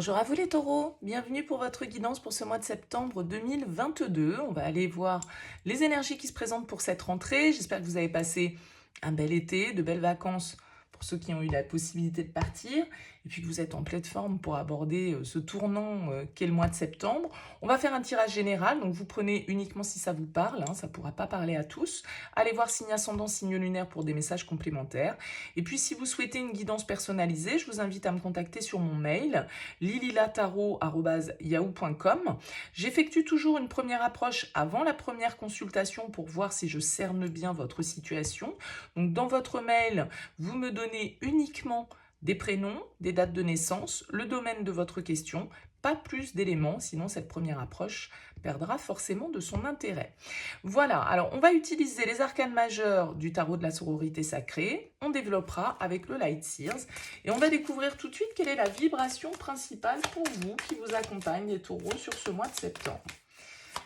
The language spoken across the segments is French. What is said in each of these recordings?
Bonjour à vous les taureaux, bienvenue pour votre guidance pour ce mois de septembre 2022. On va aller voir les énergies qui se présentent pour cette rentrée. J'espère que vous avez passé un bel été, de belles vacances pour ceux qui ont eu la possibilité de partir, et puis que vous êtes en pleine forme pour aborder ce tournant qu'est le mois de septembre. On va faire un tirage général, donc vous prenez uniquement si ça vous parle, ça ne pourra pas parler à tous. Allez voir signe ascendant, signe lunaire pour des messages complémentaires. Et puis si vous souhaitez une guidance personnalisée, je vous invite à me contacter sur mon mail lililataro@yahoo.com. J'effectue toujours une première approche avant la première consultation pour voir si je cerne bien votre situation. Donc dans votre mail, vous me donnez uniquement des prénoms, des dates de naissance, le domaine de votre question, pas plus d'éléments, sinon cette première approche perdra forcément de son intérêt. Voilà, alors on va utiliser les arcanes majeurs du tarot de la sororité sacrée, on développera avec le Light Seers, et on va découvrir tout de suite quelle est la vibration principale pour vous qui vous accompagne les taureaux sur ce mois de septembre.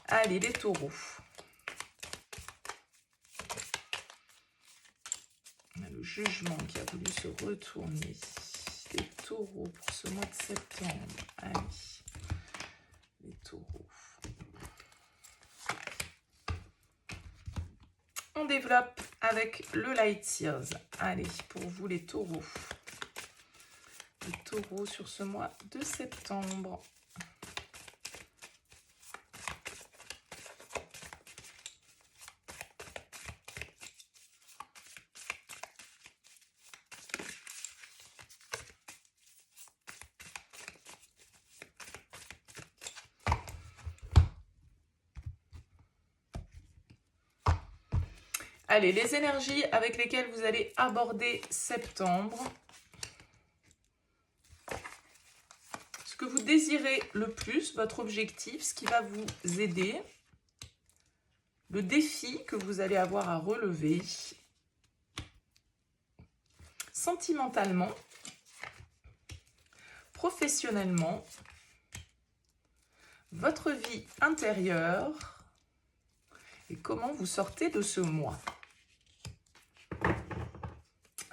Allez les taureaux. On a le jugement qui a voulu se retourner. Les taureaux pour ce mois de septembre. Allez, les taureaux. On développe avec le Light Seers. Allez, pour vous les taureaux. Les taureaux sur ce mois de septembre. Allez, les énergies avec lesquelles vous allez aborder septembre. Ce que vous désirez le plus, votre objectif, ce qui va vous aider. Le défi que vous allez avoir à relever. Sentimentalement. Professionnellement. Votre vie intérieure. Et comment vous sortez de ce mois.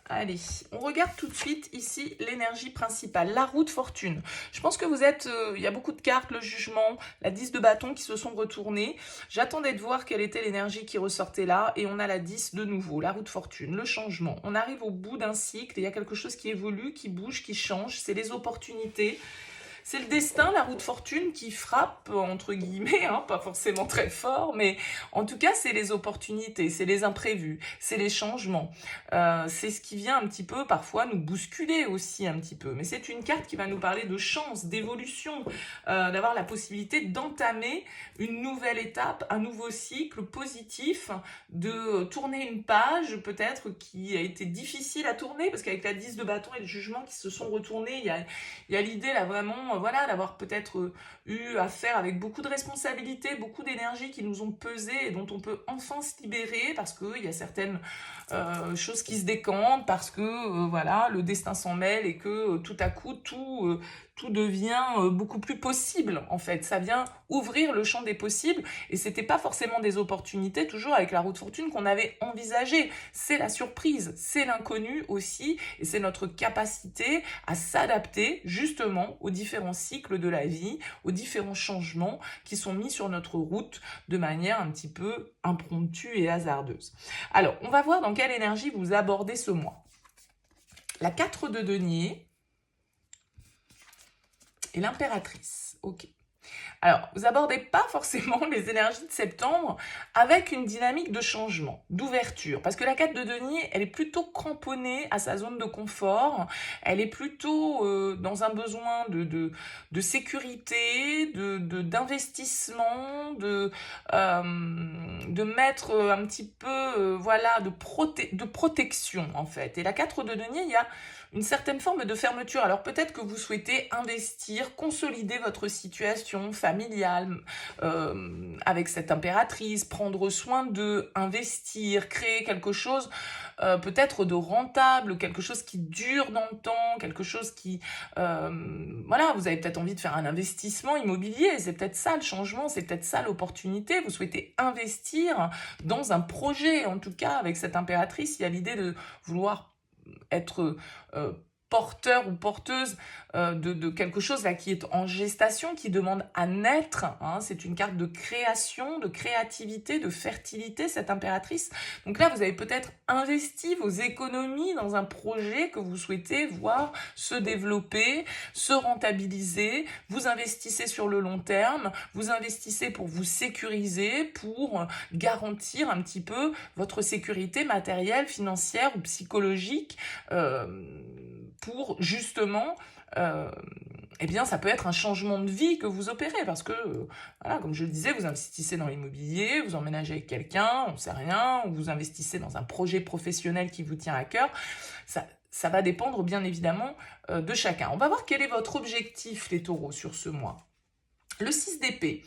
Allez, on regarde tout de suite ici l'énergie principale, la roue de fortune. Je pense que vous êtes, il y a beaucoup de cartes, le jugement, la 10 de bâton qui se sont retournées. J'attendais de voir quelle était l'énergie qui ressortait là et on a la 10 de nouveau, la roue de fortune, le changement. On arrive au bout d'un cycle, il y a quelque chose qui évolue, qui bouge, qui change, c'est les opportunités. C'est le destin, la roue de fortune qui frappe, entre guillemets, pas forcément très fort, mais en tout cas, c'est les opportunités, c'est les imprévus, c'est les changements. C'est ce qui vient un petit peu, parfois, nous bousculer aussi un petit peu. Mais c'est une carte qui va nous parler de chance, d'évolution, d'avoir la possibilité d'entamer une nouvelle étape, un nouveau cycle positif, de tourner une page, peut-être, qui a été difficile à tourner, parce qu'avec la 10 de bâton et le jugement qui se sont retournés, il y a l'idée, là, vraiment, voilà, d'avoir peut-être eu affaire avec beaucoup de responsabilités, beaucoup d'énergie qui nous ont pesé et dont on peut enfin se libérer parce qu'il y a certaines choses qui se décantent, parce que voilà, le destin s'en mêle et que tout à coup, tout devient beaucoup plus possible en fait. Ça vient ouvrir le champ des possibles et c'était pas forcément des opportunités, toujours avec la roue de fortune qu'on avait envisagée. C'est la surprise, c'est l'inconnu aussi et c'est notre capacité à s'adapter justement aux différents cycles de la vie, aux différents changements qui sont mis sur notre route de manière un petit peu impromptue et hasardeuse. Alors, on va voir dans quelle énergie vous abordez ce mois. La 4 de denier et l'impératrice. Ok. Alors, vous n'abordez pas forcément les énergies de septembre avec une dynamique de changement, d'ouverture. Parce que la 4 de denier, elle est plutôt cramponnée à sa zone de confort. Elle est plutôt dans un besoin de sécurité, d'investissement, de mettre un petit peu, voilà, de protection en fait. Et la 4 de denier, il y a une certaine forme de fermeture. Alors peut-être que vous souhaitez investir, consolider votre situation familiale avec cette impératrice, prendre soin d'eux, investir, créer quelque chose peut-être de rentable, quelque chose qui dure dans le temps, quelque chose qui... voilà, vous avez peut-être envie de faire un investissement immobilier, c'est peut-être ça le changement, c'est peut-être ça l'opportunité, vous souhaitez investir dans un projet, en tout cas avec cette impératrice, il y a l'idée de vouloir être porteur ou porteuse de quelque chose là qui est en gestation, qui demande à naître. Hein. C'est une carte de création, de créativité, de fertilité, cette impératrice. Donc là, vous avez peut-être investi vos économies dans un projet que vous souhaitez voir se développer, se rentabiliser. Vous investissez sur le long terme, vous investissez pour vous sécuriser, pour garantir un petit peu votre sécurité matérielle, financière ou psychologique, pour justement eh bien, ça peut être un changement de vie que vous opérez parce que, voilà, comme je le disais, vous investissez dans l'immobilier, vous emménagez avec quelqu'un, on ne sait rien, ou vous investissez dans un projet professionnel qui vous tient à cœur. Ça va dépendre bien évidemment de chacun. On va voir quel est votre objectif, les taureaux, sur ce mois. Le 6 d'épée.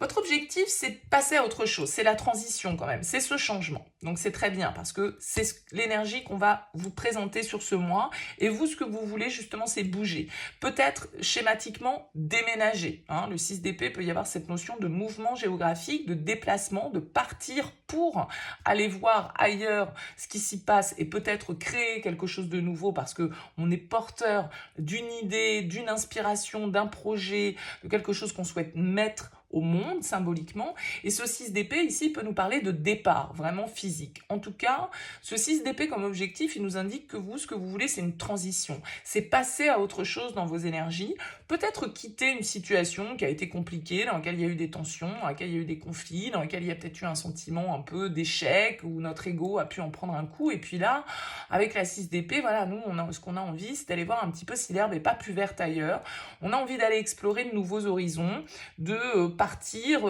Votre objectif, c'est de passer à autre chose. C'est la transition quand même. C'est ce changement. Donc, c'est très bien parce que c'est l'énergie qu'on va vous présenter sur ce mois. Et vous, ce que vous voulez, justement, c'est bouger. Peut-être, schématiquement, déménager. Hein. Le 6 d'épée peut y avoir cette notion de mouvement géographique, de déplacement, de partir pour aller voir ailleurs ce qui s'y passe et peut-être créer quelque chose de nouveau parce qu'on est porteur d'une idée, d'une inspiration, d'un projet, de quelque chose qu'on souhaite mettre au monde, symboliquement. Et ce 6 d'épée, ici, peut nous parler de départ, vraiment physique. En tout cas, ce 6 d'épée comme objectif, il nous indique que vous, ce que vous voulez, c'est une transition. C'est passer à autre chose dans vos énergies. Peut-être quitter une situation qui a été compliquée, dans laquelle il y a eu des tensions, dans laquelle il y a eu des conflits, dans laquelle il y a peut-être eu un sentiment un peu d'échec, où notre ego a pu en prendre un coup. Et puis là, avec la 6 d'épée, voilà, nous, ce qu'on a envie, c'est d'aller voir un petit peu si l'herbe n'est pas plus verte ailleurs. On a envie d'aller explorer de nouveaux horizons, de partir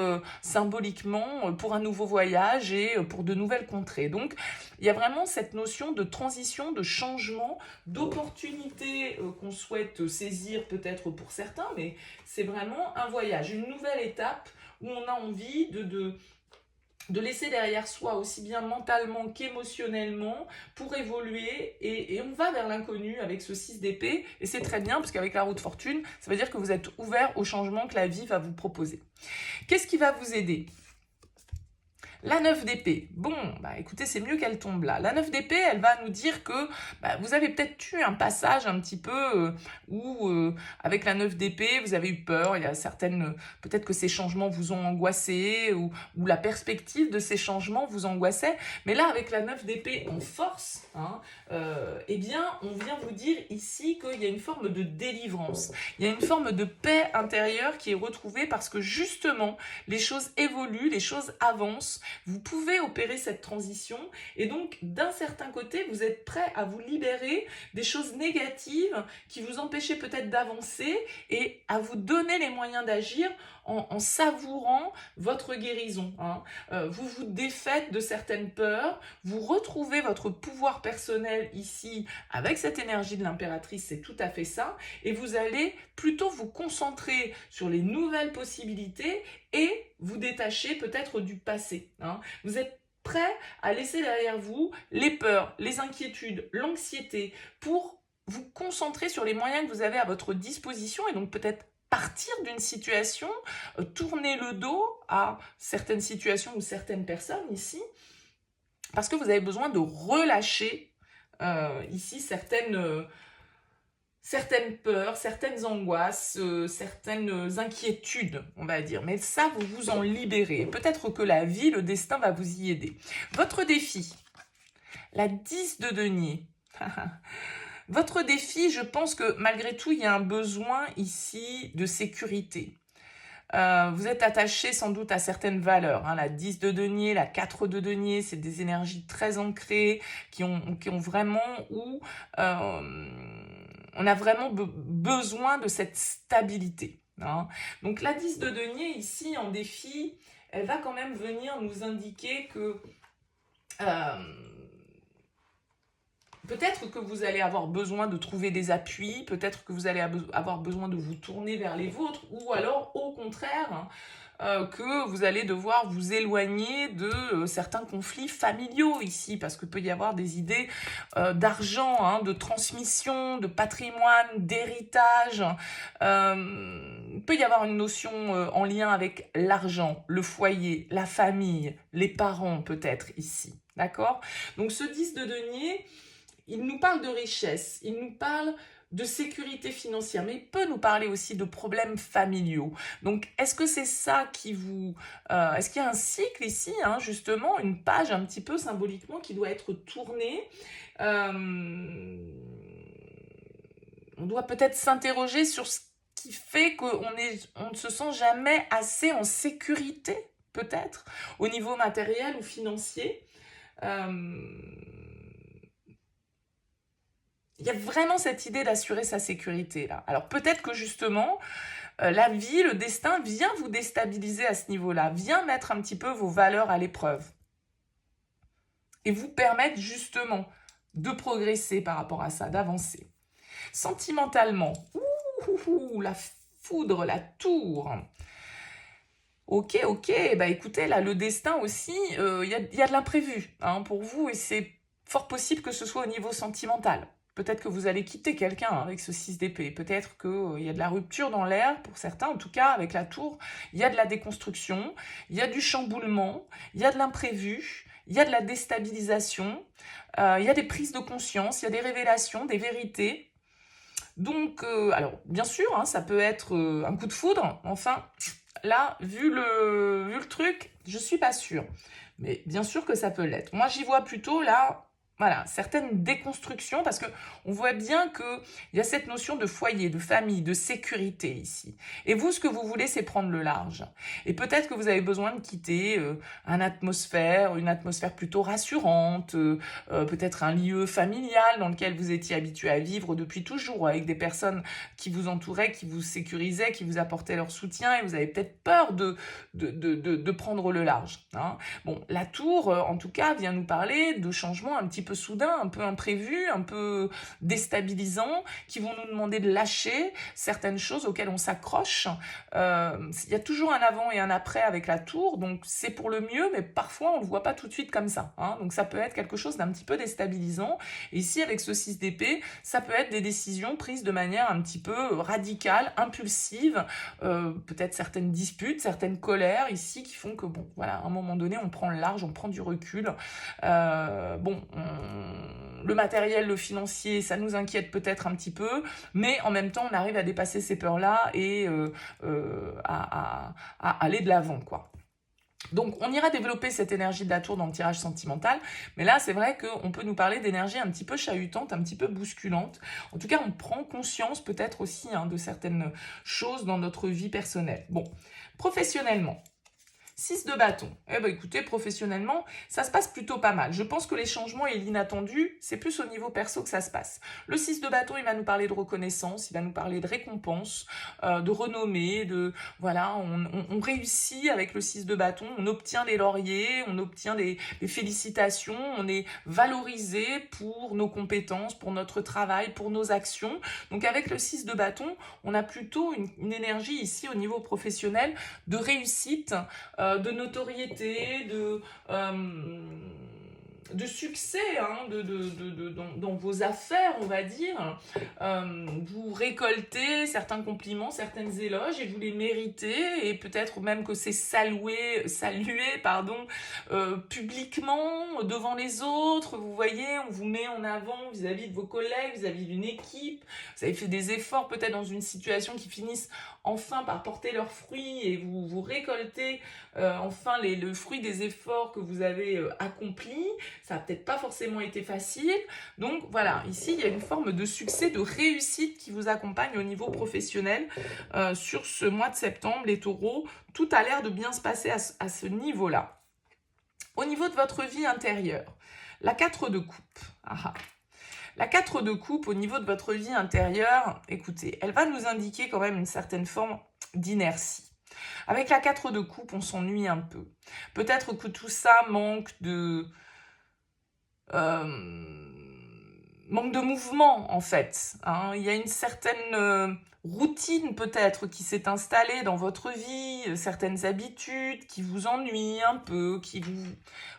symboliquement pour un nouveau voyage et pour de nouvelles contrées. Donc, il y a vraiment cette notion de transition, de changement, d'opportunité qu'on souhaite saisir peut-être pour certains, mais c'est vraiment un voyage, une nouvelle étape où on a envie de laisser derrière soi aussi bien mentalement qu'émotionnellement pour évoluer et on va vers l'inconnu avec ce 6 d'épée et c'est très bien parce qu'avec la roue de fortune, ça veut dire que vous êtes ouvert au changement que la vie va vous proposer. Qu'est-ce qui va vous aider ? La 9 d'épée, bon, écoutez, c'est mieux qu'elle tombe là. La 9 d'épée, elle va nous dire que vous avez peut-être eu un passage un petit peu où, avec la 9 d'épée, vous avez eu peur. Il y a certaines, peut-être que ces changements vous ont angoissé ou la perspective de ces changements vous angoissait. Mais là, avec la 9 d'épée en force, eh bien, on vient vous dire ici qu'il y a une forme de délivrance. Il y a une forme de paix intérieure qui est retrouvée parce que justement, les choses évoluent, les choses avancent. Vous pouvez opérer cette transition et donc d'un certain côté, vous êtes prêt à vous libérer des choses négatives qui vous empêchaient peut-être d'avancer et à vous donner les moyens d'agir en savourant votre guérison. Vous vous défaites de certaines peurs, vous retrouvez votre pouvoir personnel ici avec cette énergie de l'impératrice, c'est tout à fait ça, et vous allez plutôt vous concentrer sur les nouvelles possibilités et vous détacher peut-être du passé. Vous êtes prêt à laisser derrière vous les peurs, les inquiétudes, l'anxiété pour vous concentrer sur les moyens que vous avez à votre disposition et donc peut-être partir d'une situation, tourner le dos à certaines situations ou certaines personnes ici, parce que vous avez besoin de relâcher ici certaines peurs, certaines angoisses, certaines inquiétudes, on va dire. Mais ça, vous vous en libérez. Peut-être que la vie, le destin va vous y aider. Votre défi, la 10 de denier. Votre défi, je pense que malgré tout, il y a un besoin ici de sécurité. Vous êtes attaché sans doute à certaines valeurs. La 10 de denier, la 4 de denier, c'est des énergies très ancrées qui ont vraiment où on a vraiment besoin de cette stabilité. Donc la 10 de denier ici en défi, elle va quand même venir nous indiquer que peut-être que vous allez avoir besoin de trouver des appuis, peut-être que vous allez avoir besoin de vous tourner vers les vôtres, ou alors au contraire, que vous allez devoir vous éloigner de certains conflits familiaux ici, parce que peut y avoir des idées d'argent, de transmission, de patrimoine, d'héritage. Il peut y avoir une notion en lien avec l'argent, le foyer, la famille, les parents peut-être ici, d'accord ? Donc ce 10 de denier, il nous parle de richesse, il nous parle de sécurité financière, mais il peut nous parler aussi de problèmes familiaux. Donc, est-ce que c'est ça qui vous... est-ce qu'il y a un cycle ici, hein, justement, une page un petit peu symboliquement qui doit être tournée on doit peut-être s'interroger sur ce qui fait on ne se sent jamais assez en sécurité, peut-être, au niveau matériel ou financier. Il y a vraiment cette idée d'assurer sa sécurité là. Alors peut-être que justement, la vie, le destin vient vous déstabiliser à ce niveau-là, vient mettre un petit peu vos valeurs à l'épreuve et vous permettre justement de progresser par rapport à ça, d'avancer. Sentimentalement, la foudre, la tour. Ok, bah écoutez, là, le destin aussi, y a de l'imprévu hein, pour vous, et c'est fort possible que ce soit au niveau sentimental. Peut-être que vous allez quitter quelqu'un avec ce 6 d'épée, peut-être qu'il y a de la rupture dans l'air, pour certains, en tout cas, avec la tour, il y a de la déconstruction, il y a du chamboulement, il y a de l'imprévu, il y a de la déstabilisation, il y a des prises de conscience, il y a des révélations, des vérités. Donc, alors, bien sûr, hein, ça peut être un coup de foudre, enfin, là, vu le truc, je suis pas sûre. Mais bien sûr que ça peut l'être. Moi, j'y vois plutôt, là, voilà, certaines déconstructions, parce que on voit bien qu'il y a cette notion de foyer, de famille, de sécurité ici. Et vous, ce que vous voulez, c'est prendre le large. Et peut-être que vous avez besoin de quitter une atmosphère plutôt rassurante, peut-être un lieu familial dans lequel vous étiez habitué à vivre depuis toujours, avec des personnes qui vous entouraient, qui vous sécurisaient, qui vous apportaient leur soutien, et vous avez peut-être peur de prendre le large. Hein. Bon, la tour, en tout cas, vient nous parler de changements un petit peu soudains, un peu imprévus, un peu déstabilisants, qui vont nous demander de lâcher certaines choses auxquelles on s'accroche. Il y a toujours un avant et un après avec la tour, donc c'est pour le mieux, mais parfois on ne le voit pas tout de suite comme ça. Hein. Donc ça peut être quelque chose d'un petit peu déstabilisant. Et ici, avec ce 6 d'épée, ça peut être des décisions prises de manière un petit peu radicale, impulsive, peut-être certaines disputes, certaines colères ici qui font que, bon, voilà, à un moment donné, on prend le large, on prend du recul. Le matériel, le financier, ça nous inquiète peut-être un petit peu, mais en même temps, on arrive à dépasser ces peurs-là et à aller de l'avant, quoi. Donc, on ira développer cette énergie de la tour dans le tirage sentimental, mais là, c'est vrai qu'on peut nous parler d'énergie un petit peu chahutante, un petit peu bousculante. En tout cas, on prend conscience peut-être aussi hein, de certaines choses dans notre vie personnelle. Bon, professionnellement, 6 de bâton. Eh ben écoutez, professionnellement, ça se passe plutôt pas mal. Je pense que les changements et l'inattendu, c'est plus au niveau perso que ça se passe. Le 6 de bâton, il va nous parler de reconnaissance, il va nous parler de récompense, de renommée, de voilà, on réussit avec le 6 de bâton, on obtient les lauriers, on obtient les félicitations, on est valorisé pour nos compétences, pour notre travail, pour nos actions. Donc avec le 6 de bâton, on a plutôt une énergie ici au niveau professionnel de réussite, de notoriété, de succès hein, dans vos affaires, on va dire. Vous récoltez certains compliments, certaines éloges et vous les méritez et peut-être même que c'est salué publiquement devant les autres. Vous voyez, on vous met en avant vis-à-vis de vos collègues, vis-à-vis d'une équipe. Vous avez fait des efforts peut-être dans une situation qui finissent enfin par porter leurs fruits et vous récoltez enfin le fruit des efforts que vous avez accomplis. Ça n'a peut-être pas forcément été facile. Donc voilà, ici il y a une forme de succès, de réussite qui vous accompagne au niveau professionnel sur ce mois de septembre, les taureaux. Tout a l'air de bien se passer à ce niveau-là. Au niveau de votre vie intérieure, la 4 de coupe. La 4 de coupe, au niveau de votre vie intérieure, écoutez, elle va nous indiquer quand même une certaine forme d'inertie. Avec la 4 de coupe, on s'ennuie un peu. Peut-être que tout ça manque de mouvement, en fait. Hein. Il y a une certaine routine, peut-être, qui s'est installée dans votre vie, certaines habitudes qui vous ennuient un peu, qui vous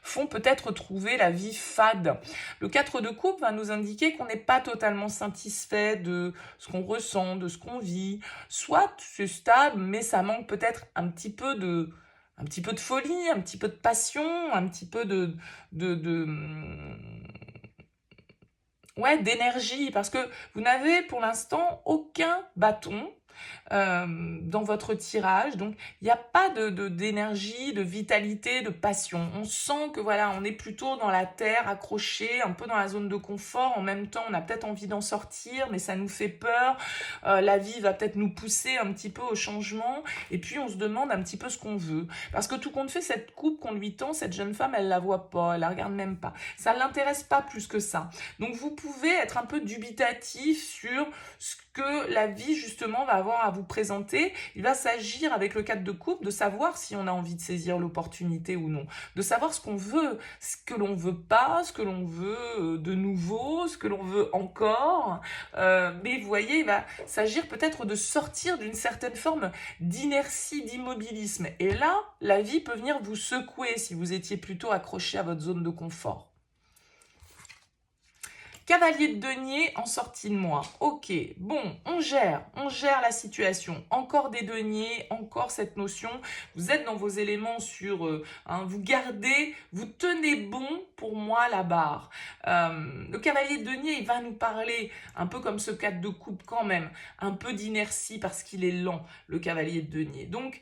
font peut-être trouver la vie fade. Le 4 de coupe va nous indiquer qu'on n'est pas totalement satisfait de ce qu'on ressent, de ce qu'on vit. Soit c'est stable, mais ça manque peut-être un petit peu de folie, un petit peu de passion, un petit peu ouais, d'énergie, parce que vous n'avez pour l'instant aucun bâton dans votre tirage. Donc, il n'y a pas d'énergie, de vitalité, de passion. On sent que voilà, on est plutôt dans la terre, accroché, un peu dans la zone de confort. En même temps, on a peut-être envie d'en sortir, mais ça nous fait peur. La vie va peut-être nous pousser un petit peu au changement. Et puis, on se demande un petit peu ce qu'on veut. Parce que tout compte fait, cette coupe qu'on lui tend, cette jeune femme, elle la voit pas, elle la regarde même pas. Ça ne l'intéresse pas plus que ça. Donc, vous pouvez être un peu dubitatif sur ce que la vie, justement, va avoir à vous présenter. Il va s'agir, avec le 4 de coupe, de savoir si on a envie de saisir l'opportunité ou non. De savoir ce qu'on veut, ce que l'on veut pas, ce que l'on veut de nouveau, ce que l'on veut encore. Mais vous voyez, il va s'agir peut-être de sortir d'une certaine forme d'inertie, d'immobilisme. Et là, la vie peut venir vous secouer si vous étiez plutôt accroché à votre zone de confort. Cavalier de denier en sortie de moi. Ok, bon, on gère la situation. Encore des deniers, encore cette notion. Vous êtes dans vos éléments sur, vous gardez, vous tenez bon pour moi la barre. Le cavalier de denier, il va nous parler un peu comme ce 4 de coupe quand même, un peu d'inertie parce qu'il est lent, le cavalier de denier. Donc,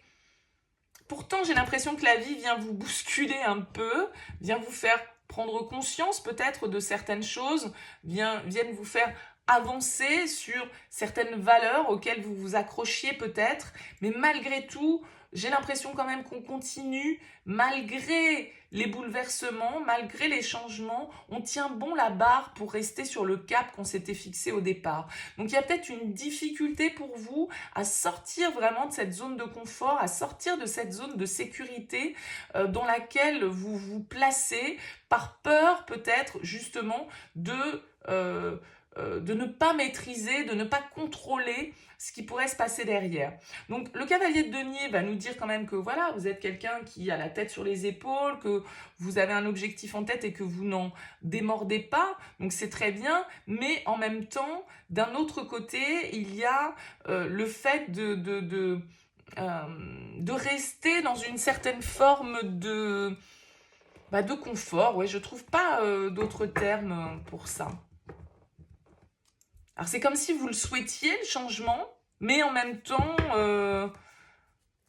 pourtant, j'ai l'impression que la vie vient vous bousculer un peu, vient vous faire prendre conscience peut-être de certaines choses, viennent vous faire avancer sur certaines valeurs auxquelles vous vous accrochiez peut-être, mais malgré tout, j'ai l'impression quand même qu'on continue, malgré les bouleversements, malgré les changements, on tient bon la barre pour rester sur le cap qu'on s'était fixé au départ. Donc il y a peut-être une difficulté pour vous à sortir vraiment de cette zone de confort, à sortir de cette zone de sécurité dans laquelle vous vous placez par peur peut-être justement de ne pas maîtriser, de ne pas contrôler ce qui pourrait se passer derrière. Donc le cavalier de denier va nous dire quand même que voilà, vous êtes quelqu'un qui a la tête sur les épaules, que vous avez un objectif en tête et que vous n'en démordez pas, donc c'est très bien, mais en même temps, d'un autre côté, il y a le fait de rester dans une certaine forme de confort. Ouais, je trouve pas d'autres termes pour ça. Alors c'est comme si vous le souhaitiez, le changement, mais en même temps,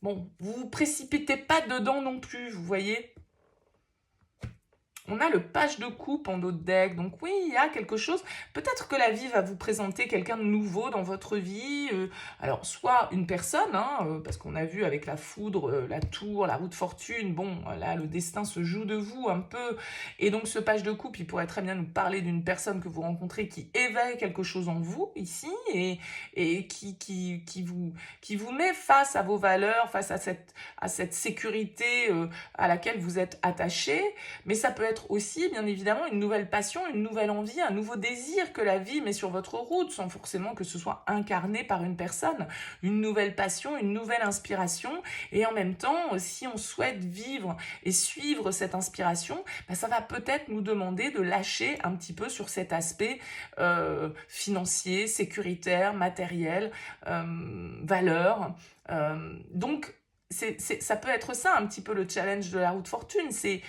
bon, vous vous précipitez pas dedans non plus, vous voyez. On a le page de coupe en dos de deck, donc oui, il y a quelque chose. Peut-être que la vie va vous présenter quelqu'un de nouveau dans votre vie. Alors, soit une personne, parce qu'on a vu avec la foudre, la tour, la roue de fortune, bon, là, le destin se joue de vous un peu. Et donc, ce page de coupe, il pourrait très bien nous parler d'une personne que vous rencontrez qui éveille quelque chose en vous, ici, et qui vous met face à vos valeurs, face à cette sécurité à laquelle vous êtes attaché. Mais ça peut être aussi, bien évidemment, une nouvelle passion, une nouvelle envie, un nouveau désir que la vie met sur votre route, sans forcément que ce soit incarné par une personne. Une nouvelle passion, une nouvelle inspiration. Et en même temps, si on souhaite vivre et suivre cette inspiration, ça va peut-être nous demander de lâcher un petit peu sur cet aspect financier, sécuritaire, matériel, valeur. Donc, ça peut être ça un petit peu le challenge de la roue de fortune, c'est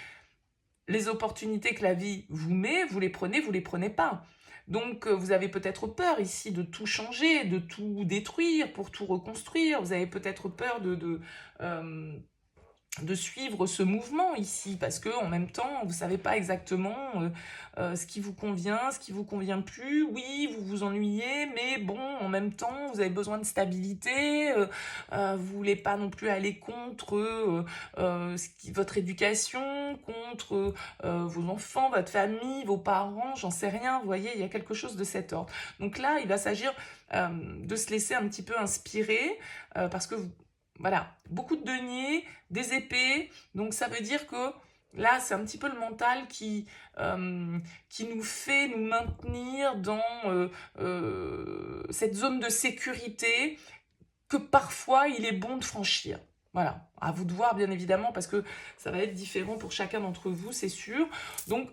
les opportunités que la vie vous met, vous les prenez pas. Donc vous avez peut-être peur ici de tout changer, de tout détruire pour tout reconstruire, vous avez peut-être peur de suivre ce mouvement ici, parce que en même temps, vous savez pas exactement ce qui vous convient, ce qui vous convient plus. Oui, vous vous ennuyez, mais bon, en même temps, vous avez besoin de stabilité. Vous voulez pas non plus aller contre votre éducation, contre vos enfants, votre famille, vos parents, j'en sais rien. Vous voyez, il y a quelque chose de cet ordre. Donc là, il va s'agir de se laisser un petit peu inspirer, parce que voilà, beaucoup de deniers, des épées, donc ça veut dire que là, c'est un petit peu le mental qui nous fait nous maintenir dans cette zone de sécurité que parfois il est bon de franchir. Voilà, à vous de voir bien évidemment, parce que ça va être différent pour chacun d'entre vous, c'est sûr. Donc,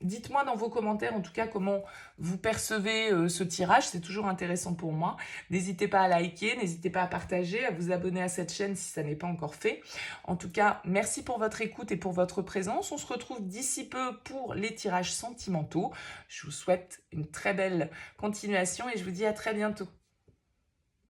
Dites-moi dans vos commentaires, en tout cas, comment vous percevez ce tirage. C'est toujours intéressant pour moi. N'hésitez pas à liker, n'hésitez pas à partager, à vous abonner à cette chaîne si ça n'est pas encore fait. En tout cas, merci pour votre écoute et pour votre présence. On se retrouve d'ici peu pour les tirages sentimentaux. Je vous souhaite une très belle continuation et je vous dis à très bientôt.